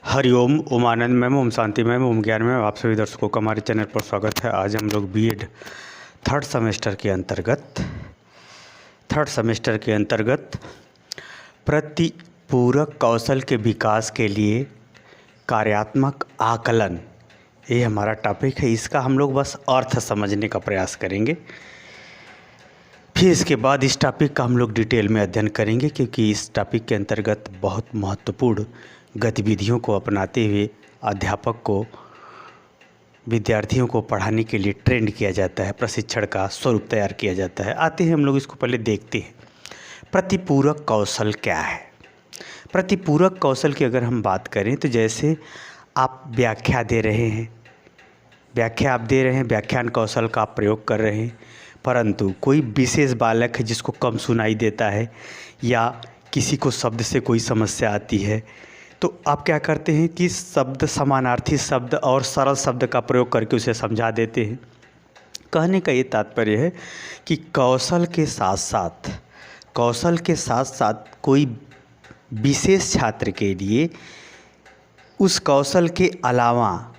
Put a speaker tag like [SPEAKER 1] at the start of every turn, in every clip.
[SPEAKER 1] Hariom Umanand ma'am Om Shanti ma'am ओम ज्ञान ma'am आप सभी दर्शकों का हमारे चैनल पर स्वागत है। आज हम लोग बीएड थर्ड सेमेस्टर के अंतर्गत प्रतिपूरक कौशल के विकास के लिए कार्यात्मक आकलन, ये हमारा टॉपिक है। इसका हम लोग बस अर्थ समझने का प्रयास करेंगे, फिर इसके बाद इस टॉपिक का हम लोग डिटेल में अध्ययन करेंगे, क्योंकि इस टॉपिक के अंतर्गत बहुत महत्वपूर्ण गतिविधियों को अपनाते हुए अध्यापक को विद्यार्थियों को पढ़ाने के लिए ट्रेंड किया जाता है, प्रशिक्षण का स्वरूप तैयार किया जाता है। आते हैं हम लोग इसको पहले देखते हैं, प्रतिपूरक कौशल क्या है। प्रतिपूरक कौशल की अगर हम बात करें तो जैसे आप व्याख्या दे रहे हैं, व्याख्यान कौशल का आप प्रयोग कर रहे हैं, परंतु कोई विशेष बालक है जिसको कम सुनाई देता है या किसी को शब्द से कोई समस्या आती है, तो आप क्या करते हैं कि शब्द, समानार्थी शब्द और सरल शब्द का प्रयोग करके उसे समझा देते हैं। कहने का ये तात्पर्य है कि कौशल के साथ साथ कोई विशेष छात्र के लिए उस कौशल के अलावा,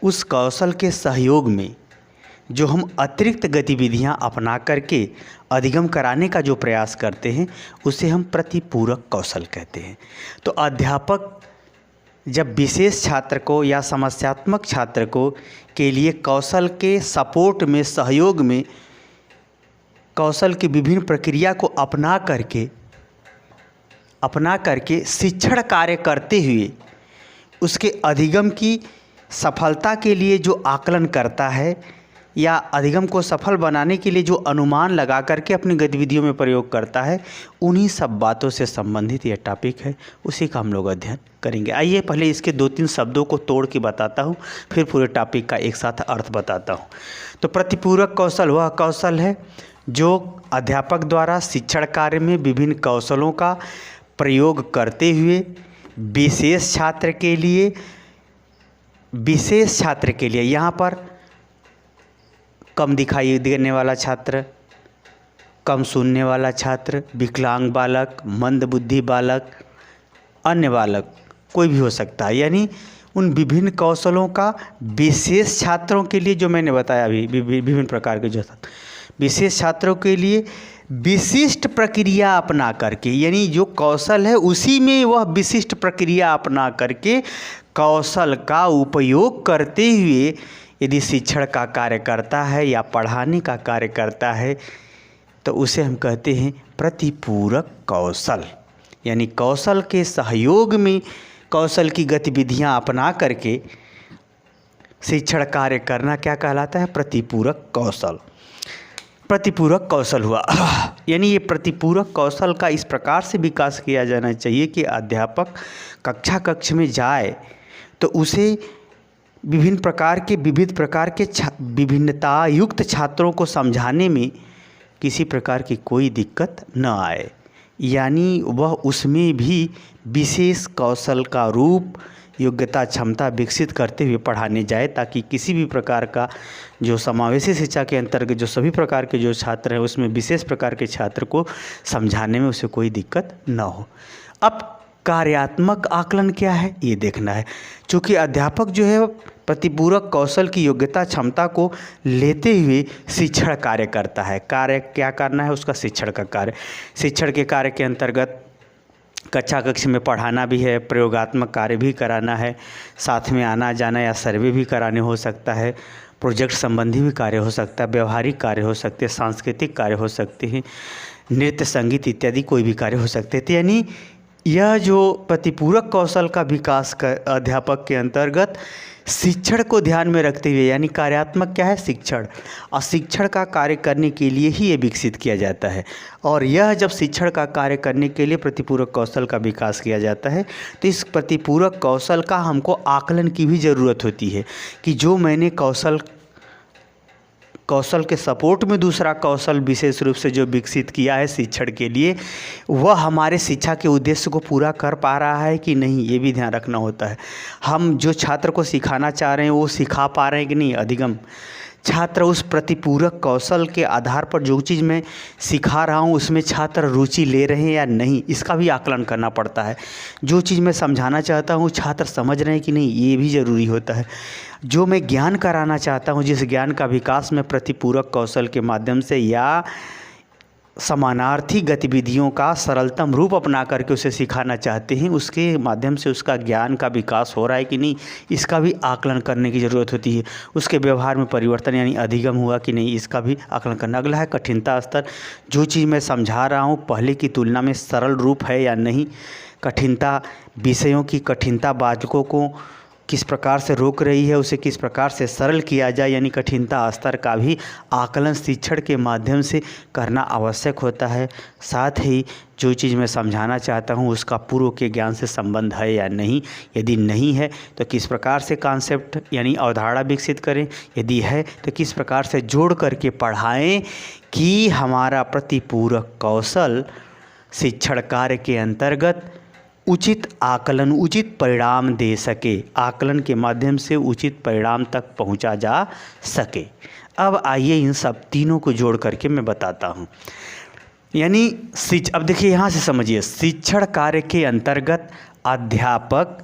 [SPEAKER 1] उस कौशल के सहयोग में जो हम अतिरिक्त गतिविधियां अपना करके अधिगम कराने का जो प्रयास करते हैं, उसे हम प्रतिपूरक कौशल कहते हैं। तो अध्यापक जब विशेष छात्र को या समस्यात्मक छात्र को के लिए कौशल के सपोर्ट में, सहयोग में, कौशल की विभिन्न प्रक्रिया को अपना करके शिक्षण कार्य करते हुए उसके अधिगम की सफलता के लिए जो आकलन करता है या अधिगम को सफल बनाने के लिए जो अनुमान लगा करके अपनी गतिविधियों में प्रयोग करता है, उन्हीं सब बातों से संबंधित यह टॉपिक है, उसी का हम लोग अध्ययन करेंगे। आइए पहले इसके 2-3 शब्दों को तोड़ के बताता हूँ, फिर पूरे टॉपिक का एक साथ अर्थ बताता हूँ। तो प्रतिपूरक कौशल वह कौशल है जो अध्यापक द्वारा शिक्षण कार्य में विभिन्न कौशलों का प्रयोग करते हुए विशेष छात्र के लिए यहाँ पर कम दिखाई देने वाला छात्र, कम सुनने वाला छात्र, विकलांग बालक, मंदबुद्धि बालक, अन्य बालक कोई भी हो सकता है, यानी उन विभिन्न कौशलों का विशेष छात्रों के लिए जो मैंने बताया अभी, विभिन्न प्रकार के जो विशेष छात्रों के लिए विशिष्ट प्रक्रिया अपना करके, यानी जो कौशल है उसी में वह विशिष्ट प्रक्रिया अपना करके कौशल का उपयोग करते हुए यदि शिक्षण का कार्य करता है या पढ़ाने का कार्य करता है, तो उसे हम कहते हैं प्रतिपूरक कौशल। यानी कौशल के सहयोग में कौशल की गतिविधियां अपना करके शिक्षण कार्य करना क्या कहलाता है? प्रतिपूरक कौशल। प्रतिपूरक कौशल हुआ यानी ये प्रतिपूरक कौशल का इस प्रकार से विकास किया जाना चाहिए कि अध्यापक कक्ष में जाए तो उसे विभिन्न प्रकार के विभिन्नता युक्त छात्रों को समझाने में किसी प्रकार की कोई दिक्कत न आए, यानी वह उसमें भी विशेष कौशल का रूप, योग्यता, क्षमता विकसित करते हुए पढ़ाने जाए, ताकि किसी भी प्रकार का जो समावेशी शिक्षा के अंतर्गत जो सभी प्रकार के जो छात्र हैं उसमें विशेष प्रकार के छात्र को समझाने में उसे कोई दिक्कत न हो। अब कार्यात्मक आकलन क्या है ये देखना है। चूँकि अध्यापक जो है प्रतिपूरक कौशल की योग्यता, क्षमता को लेते हुए शिक्षण कार्य करता है। कार्य क्या करना है उसका? शिक्षण का कार्य। शिक्षण के कार्य के अंतर्गत कक्षा में पढ़ाना भी है, प्रयोगात्मक कार्य भी कराना है, साथ में आना जाना या सर्वे भी कराने हो सकता है, प्रोजेक्ट संबंधी भी कार्य हो सकता है, व्यवहारिक कार्य हो सकते हैं, सांस्कृतिक कार्य हो सकते हैं, नृत्य, संगीत इत्यादि कोई भी कार्य हो सकते हैं। तो यानी यह जो प्रतिपूरक कौशल का विकास कर अध्यापक के अंतर्गत शिक्षण को ध्यान में रखते हुए, यानी कार्यात्मक क्या है? शिक्षण, और शिक्षण का कार्य करने के लिए ही ये विकसित किया जाता है। और यह जब शिक्षण का कार्य करने के लिए प्रतिपूरक कौशल का विकास किया जाता है, तो इस प्रतिपूरक कौशल का हमको आकलन की भी ज़रूरत होती है कि जो मैंने कौशल के सपोर्ट में दूसरा कौशल विशेष रूप से जो विकसित किया है शिक्षण के लिए, वह हमारे शिक्षा के उद्देश्य को पूरा कर पा रहा है कि नहीं, ये भी ध्यान रखना होता है। हम जो छात्र को सिखाना चाह रहे हैं वो सिखा पा रहे हैं कि नहीं, अधिगम छात्र उस प्रतिपूरक कौशल के आधार पर जो चीज़ मैं सिखा रहा हूँ उसमें छात्र रुचि ले रहे हैं या नहीं, इसका भी आकलन करना पड़ता है। जो चीज़ मैं समझाना चाहता हूँ छात्र समझ रहे हैं कि नहीं, ये भी ज़रूरी होता है। जो मैं ज्ञान कराना चाहता हूँ, जिस ज्ञान का विकास मैं प्रतिपूरक कौशल के माध्यम से या समानार्थी गतिविधियों का सरलतम रूप अपना करके उसे सिखाना चाहते हैं, उसके माध्यम से उसका ज्ञान का विकास हो रहा है कि नहीं, इसका भी आकलन करने की ज़रूरत होती है। उसके व्यवहार में परिवर्तन यानी अधिगम हुआ कि नहीं, इसका भी आकलन करना। अगला है कठिनता स्तर। जो चीज़ मैं समझा रहा हूँ पहले की तुलना में सरल रूप है या नहीं। कठिनता, विषयों की कठिनता बालकों को किस प्रकार से रोक रही है, उसे किस प्रकार से सरल किया जाए, यानी कठिनता स्तर का भी आकलन शिक्षण के माध्यम से करना आवश्यक होता है। साथ ही जो चीज़ मैं समझाना चाहता हूँ उसका पूर्व के ज्ञान से संबंध है या नहीं, यदि नहीं है तो किस प्रकार से कॉन्सेप्ट यानी अवधारणा विकसित करें, यदि है तो किस प्रकार से जोड़ करके पढ़ाएं कि हमारा प्रतिपूरक कौशल शिक्षण कार्य के अंतर्गत उचित आकलन, उचित परिणाम दे सके, आकलन के माध्यम से उचित परिणाम तक पहुंचा जा सके। अब आइए इन सब तीनों को जोड़ करके मैं बताता हूं। यानी अब देखिए यहाँ से समझिए, शिक्षण कार्य के अंतर्गत अध्यापक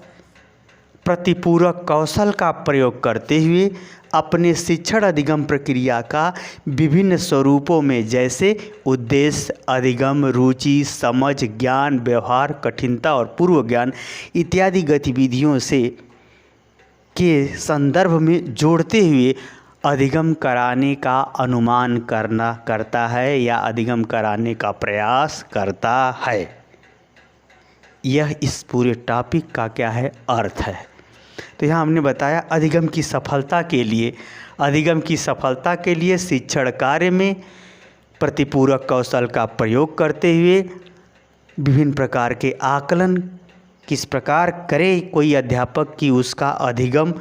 [SPEAKER 1] प्रतिपूरक कौशल का प्रयोग करते हुए अपने शिक्षण अधिगम प्रक्रिया का विभिन्न स्वरूपों में, जैसे उद्देश्य, अधिगम, रुचि, समझ, ज्ञान, व्यवहार, कठिनता और पूर्व ज्ञान इत्यादि गतिविधियों से के संदर्भ में जोड़ते हुए अधिगम कराने का अनुमान करता है या अधिगम कराने का प्रयास करता है। यह इस पूरे टॉपिक का क्या है, अर्थ है। तो यहाँ हमने बताया अधिगम की सफलता के लिए शिक्षण कार्य में प्रतिपूरक कौशल का प्रयोग करते हुए विभिन्न प्रकार के आकलन किस प्रकार करे कोई अध्यापक कि उसका अधिगम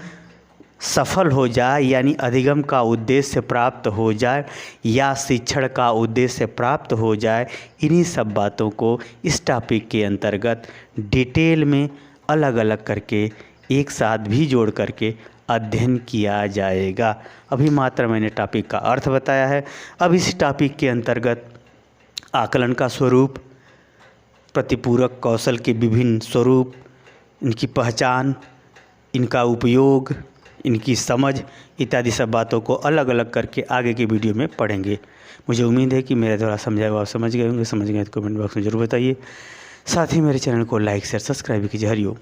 [SPEAKER 1] सफल हो जाए, यानी अधिगम का उद्देश्य प्राप्त हो जाए या शिक्षण का उद्देश्य प्राप्त हो जाए। इन्हीं सब बातों को इस टॉपिक के अंतर्गत डिटेल में अलग अलग करके एक साथ भी जोड़ करके अध्ययन किया जाएगा। अभी मात्र मैंने टॉपिक का अर्थ बताया है। अब इस टॉपिक के अंतर्गत आकलन का स्वरूप, प्रतिपूरक कौशल के विभिन्न स्वरूप, इनकी पहचान, इनका उपयोग, इनकी समझ इत्यादि सब बातों को अलग अलग करके आगे के वीडियो में पढ़ेंगे। मुझे उम्मीद है कि मेरे द्वारा समझाया हुआ आप समझ गए होंगे। समझ गए तो कमेंट बॉक्स में ज़रूर बताइए। साथ ही मेरे चैनल को लाइक शेयर सब्सक्राइब कीजिए। हरिओम।